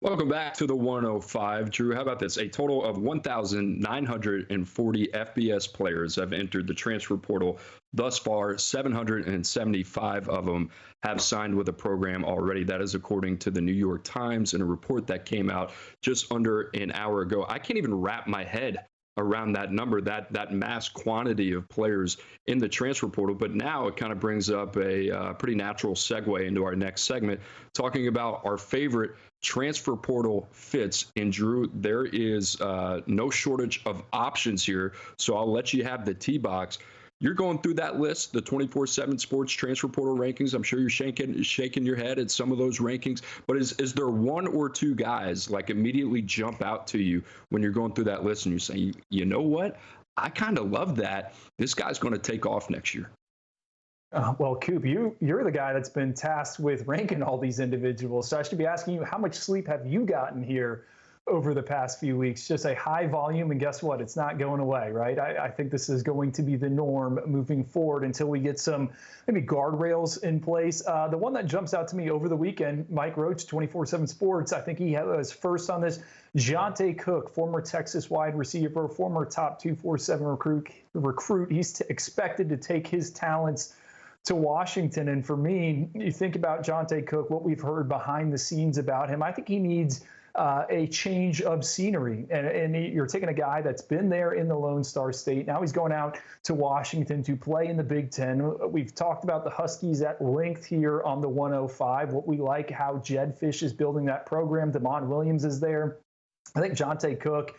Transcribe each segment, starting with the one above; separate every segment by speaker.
Speaker 1: Welcome back to the 105. Drew, how about this? A total of 1,940 FBS players have entered the transfer portal thus far. 775 of them have signed with the program already. That is according to the New York Times in a report that came out just under an hour ago. I can't even wrap my head around that number, that mass quantity of players in the transfer portal. But now it kind of brings up a pretty natural segue into our next segment, talking about our favorite transfer portal fits. And Drew, there is no shortage of options here. So I'll let you have the tee box. You're going through that list, the 24/7 Sports transfer portal rankings. I'm sure you're shaking your head at some of those rankings. But is there one or two guys like immediately jump out to you when you're going through that list and you say, you know what? I kind of love that. This guy's going to take off next year.
Speaker 2: Well, Coop, you're the guy that's been tasked with ranking all these individuals. So I should be asking you, how much sleep have you gotten here over the past few weeks? Just a high volume, and guess what? It's not going away, right? I think this is going to be the norm moving forward until we get some maybe guardrails in place. The one that jumps out to me over the weekend, Mike Roach, 24/7 Sports, I think he was first on this. Jonte Cook, former Texas wide receiver, former top 247 recruit. He's expected to take his talents to Washington. And for me, you think about Jonte Cook, what we've heard behind the scenes about him, I think he needs a change of scenery. And you're taking a guy that's been there in the Lone Star State. Now he's going out to Washington to play in the Big Ten. We've talked about the Huskies at length here on the 105. What we like, how Jedd Fisch is building that program. Damon Williams is there. I think Jonte Cook,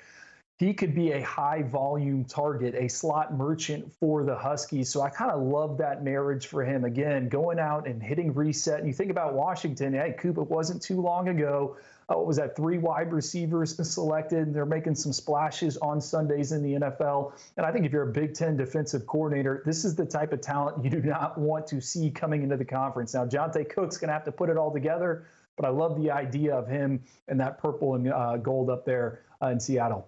Speaker 2: he could be a high volume target, a slot merchant for the Huskies. So I kind of love that marriage for him. Again, going out and hitting reset. And you think about Washington, hey, Coop, it wasn't too long ago. What was that? 3 wide receivers selected. They're making some splashes on Sundays in the NFL. And I think if you're a Big Ten defensive coordinator, this is the type of talent you do not want to see coming into the conference. Now, Jonte Cook's going to have to put it all together, but I love the idea of him and that purple and gold up there in Seattle.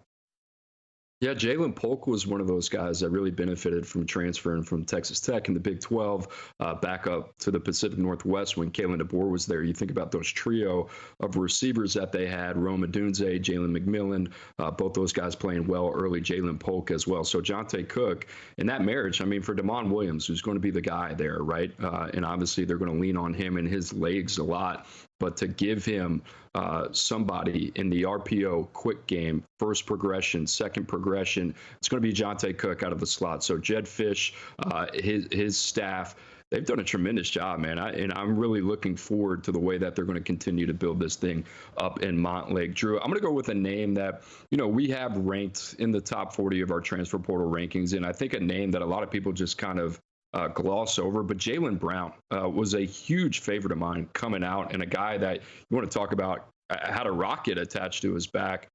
Speaker 1: Yeah, Jalen Polk was one of those guys that really benefited from transferring from Texas Tech in the Big 12 back up to the Pacific Northwest when Kalen DeBoer was there. You think about those trio of receivers that they had, Rome Odunze, Jalen McMillan, both those guys playing well early, Jalen Polk as well. So Jonte Cook, and that marriage, I mean, for Damon Williams, who's going to be the guy there, right? And obviously they're going to lean on him and his legs a lot. But to give him somebody in the RPO quick game, first progression, second progression, it's going to be Jonte Cook out of the slot. So Jedd Fisch, his staff, they've done a tremendous job, man. And I'm really looking forward to the way that they're going to continue to build this thing up in Montlake. Drew, I'm going to go with a name that, we have ranked in the top 40 of our transfer portal rankings. And I think a name that a lot of people just kind of gloss over, but Jaylen Brown was a huge favorite of mine coming out, and a guy that you want to talk about had a rocket attached to his back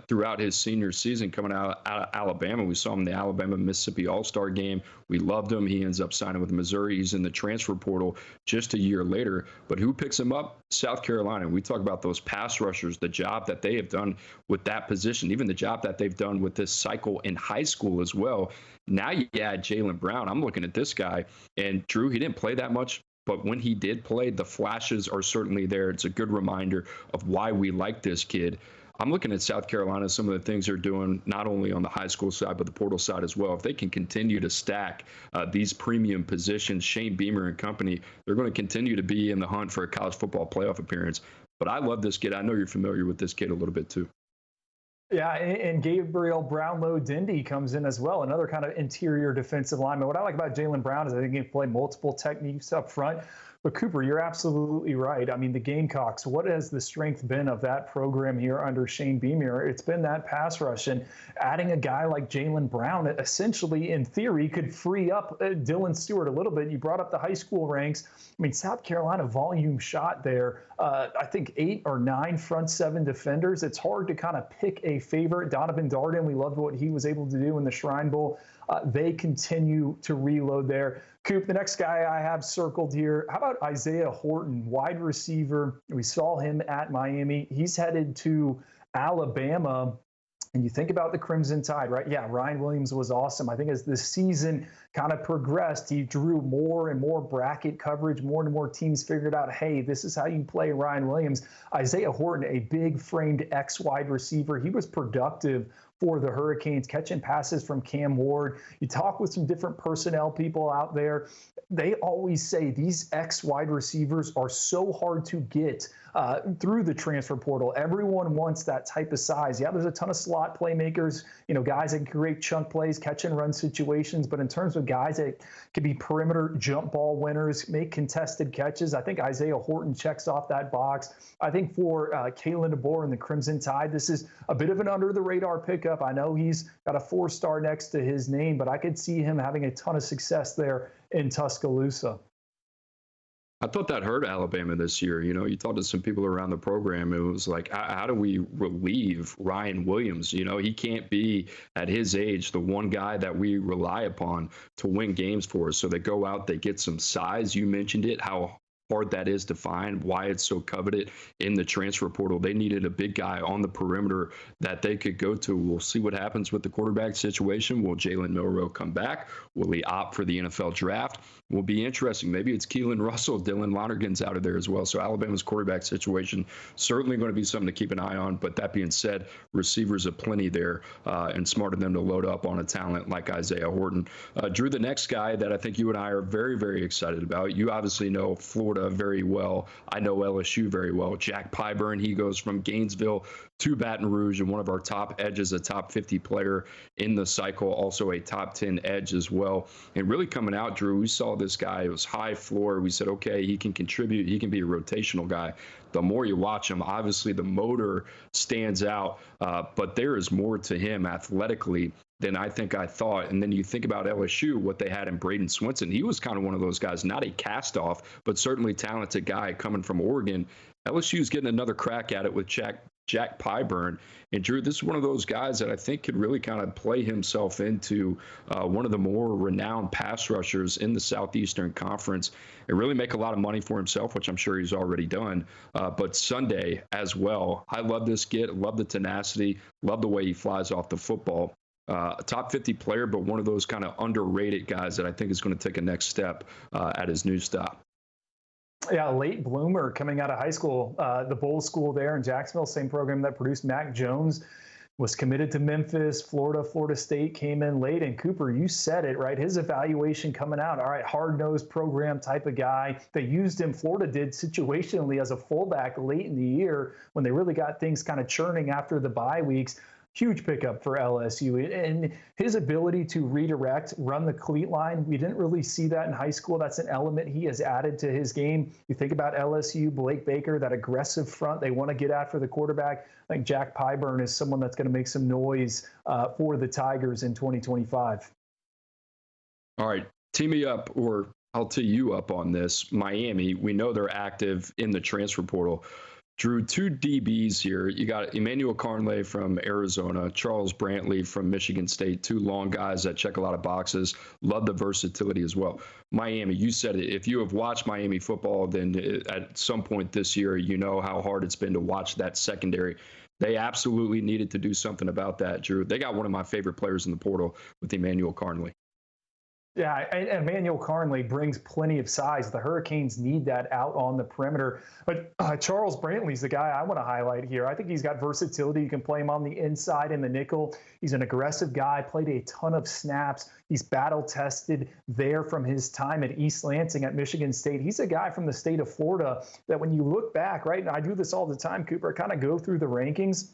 Speaker 1: throughout his senior season coming out of Alabama. We saw him in the Alabama-Mississippi All-Star game. We loved him. He ends up signing with Missouri. He's in the transfer portal just a year later. But who picks him up? South Carolina. We talk about those pass rushers, the job that they have done with that position, even the job that they've done with this cycle in high school as well. Now you add Jaylen Brown. I'm looking at this guy, and Drew, he didn't play that much, but when he did play, the flashes are certainly there. It's a good reminder of why we like this kid. I'm looking at South Carolina, some of the things they're doing, not only on the high school side, but the portal side as well. If they can continue to stack these premium positions, Shane Beamer and company, they're going to continue to be in the hunt for a college football playoff appearance. But I love this kid. I know you're familiar with this kid a little bit too.
Speaker 2: Yeah, and Gabriel Brownlow-Dindy comes in as well, another kind of interior defensive lineman. What I like about Jaylen Brown is I think he can play multiple techniques up front. But Cooper, you're absolutely right. I mean, the Gamecocks, what has the strength been of that program here under Shane Beamer? It's been that pass rush, and adding a guy like Jaylen Brown, essentially, in theory, could free up Dylan Stewart a little bit. You brought up the high school ranks. I mean, South Carolina volume shot there. I think 8 or 9 front 7 defenders. It's hard to kind of pick a favorite. Donovan Darden, we loved what he was able to do in the Shrine Bowl. They continue to reload there. Coop, the next guy I have circled here, how about Isaiah Horton, wide receiver? We saw him at Miami. He's headed to Alabama. And you think about the Crimson Tide, right? Yeah, Ryan Williams was awesome. I think as the season kind of progressed, he drew more and more bracket coverage. More and more teams figured out, hey, this is how you play Ryan Williams. Isaiah Horton, a big framed X wide receiver, he was productive for the Hurricanes, catching passes from Cam Ward. You talk with some different personnel people out there. They always say these X wide receivers are so hard to get through the transfer portal. Everyone wants that type of size. Yeah, there's a ton of slot playmakers, guys that can create chunk plays, catch and run situations. But in terms of guys that can be perimeter jump ball winners, make contested catches, I think Isaiah Horton checks off that box. I think for Kalen DeBoer and the Crimson Tide, this is a bit of an under the radar pickup. I know he's got a 4-star next to his name, but I could see him having a ton of success there in Tuscaloosa.
Speaker 1: I thought that hurt Alabama this year. You talked to some people around the program. It was like, how do we relieve Ryan Williams? He can't be at his age the one guy that we rely upon to win games for us. So they go out, they get some size. You mentioned it, how hard that is to find, why it's so coveted in the transfer portal. They needed a big guy on the perimeter that they could go to. We'll see what happens with the quarterback situation. Will Jalen Milroe come back? Will he opt for the NFL draft? Will be interesting. Maybe it's Keelan Russell, Dylan Lonergan's out of there as well. So Alabama's quarterback situation certainly going to be something to keep an eye on. But that being said, receivers aplenty there, and smart of them to load up on a talent like Isaiah Horton. Drew, the next guy that I think you and I are very, very excited about. You obviously know Florida very well. I know LSU very well. Jack Pyburn, he goes from Gainesville to Baton Rouge, and one of our top edges, a top 50 player in the cycle, also a top 10 edge as well. And really coming out, Drew, we saw this guy. It was high floor. We said, okay, he can contribute. He can be a rotational guy. The more you watch him, obviously the motor stands out, but there is more to him athletically than I think I thought. And then you think about LSU, what they had in Braden Swinson. He was kind of one of those guys, not a cast-off, but certainly talented guy coming from Oregon. LSU's getting another crack at it with Jack Pyburn. And Drew, this is one of those guys that I think could really kind of play himself into one of the more renowned pass rushers in the Southeastern Conference and really make a lot of money for himself, which I'm sure he's already done. But Sunday as well. I love this kid, love the tenacity, love the way he flies off the football. A top 50 player, but one of those kind of underrated guys that I think is going to take a next step at his new stop.
Speaker 2: Yeah, late bloomer coming out of high school. The Bowl School there in Jacksonville, same program that produced Mac Jones, was committed to Memphis. Florida State came in late. And Cooper, you said it, right? His evaluation coming out, all right, hard-nosed program type of guy. They used him, Florida did, situationally as a fullback late in the year when they really got things kind of churning after the bye weeks. Huge pickup for LSU. And his ability to redirect, run the cleat line, we didn't really see that in high school. That's an element he has added to his game. You think about LSU, Blake Baker, that aggressive front. They want to get after the quarterback. I think Jack Pyburn is someone that's going to make some noise for the Tigers in 2025.
Speaker 1: All right, tee me up, or I'll tee you up on this. Miami, we know they're active in the transfer portal. Drew, two DBs here. You got Emmanuel Carnley from Arizona, Charles Brantley from Michigan State, two long guys that check a lot of boxes. Love the versatility as well. Miami, you said it. If you have watched Miami football, then at some point this year, you know how hard it's been to watch that secondary. They absolutely needed to do something about that, Drew. They got one of my favorite players in the portal with Emmanuel Carnley.
Speaker 2: Yeah, and Emmanuel Carnley brings plenty of size. The Hurricanes need that out on the perimeter. But Charles Brantley's the guy I want to highlight here. I think he's got versatility. You can play him on the inside in the nickel. He's an aggressive guy, played a ton of snaps. He's battle-tested there from his time at East Lansing at Michigan State. He's a guy from the state of Florida that when you look back, right, and I do this all the time, Cooper, I kind of go through the rankings.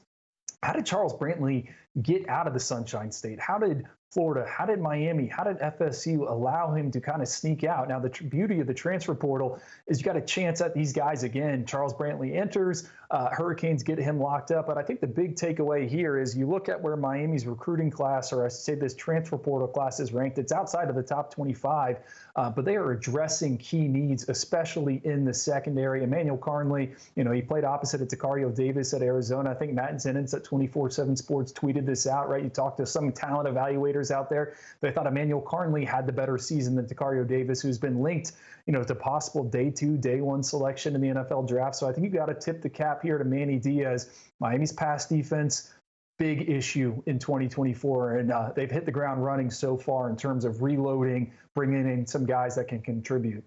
Speaker 2: How did Charles Brantley get out of the Sunshine State? How did Florida, how did Miami, how did FSU allow him to kind of sneak out? Now, the beauty of the transfer portal is you got a chance at these guys again. Charles Brantley enters, Hurricanes get him locked up. But I think the big takeaway here is you look at where Miami's recruiting class, or I should say this transfer portal class, is ranked. It's outside of the top 25, but they are addressing key needs, especially in the secondary. Emmanuel Carnley, he played opposite of Tacario Davis at Arizona. I think Matt Zenitz at 24/7 Sports tweeted this out, right? You talked to some talent evaluators out there. They thought Emmanuel Carnley had the better season than Tacario Davis, who's been linked, to possible day 2, day 1 selection in the NFL draft. So I think you got to tip the cap here to Manny Diaz. Miami's pass defense, big issue in 2024, and they've hit the ground running so far in terms of reloading, bringing in some guys that can contribute.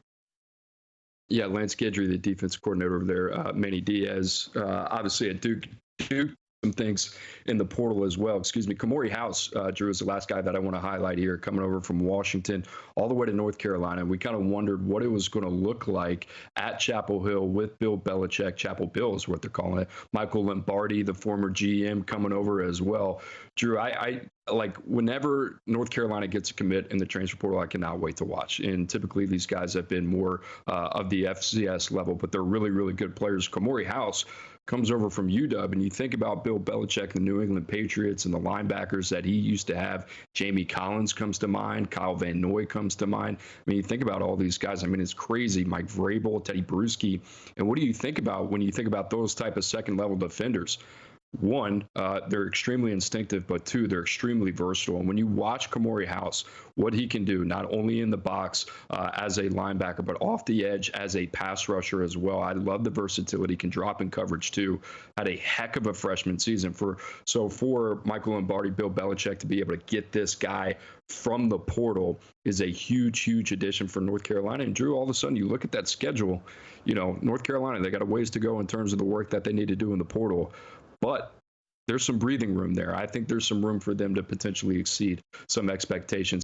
Speaker 1: Yeah, Lance Guidry, the defense coordinator over there, Manny Diaz, obviously at Duke some things in the portal as well. Excuse me. Kamori House, Drew, is the last guy that I want to highlight here, coming over from Washington all the way to North Carolina. We kind of wondered what it was going to look like at Chapel Hill with Bill Belichick. Chapel Bill is what they're calling it. Michael Lombardi, the former GM, coming over as well. Drew, I like whenever North Carolina gets a commit in the transfer portal, I cannot wait to watch. And typically these guys have been more of the FCS level, but they're really, really good players. Kamori House comes over from UW, and you think about Bill Belichick, the New England Patriots, and the linebackers that he used to have. Jamie Collins comes to mind. Kyle Van Noy comes to mind. I mean, you think about all these guys. I mean, it's crazy. Mike Vrabel, Teddy Bruschi. And what do you think about when you think about those type of second-level defenders? One, they're extremely instinctive, but two, they're extremely versatile. And when you watch Kamori House, what he can do, not only in the box as a linebacker, but off the edge as a pass rusher as well. I love the versatility, can drop in coverage too. Had a heck of a freshman season. For Michael Lombardi, Bill Belichick to be able to get this guy from the portal is a huge, huge addition for North Carolina. And Drew, all of a sudden you look at that schedule, North Carolina, they got a ways to go in terms of the work that they need to do in the portal. But there's some breathing room there. I think there's some room for them to potentially exceed some expectations.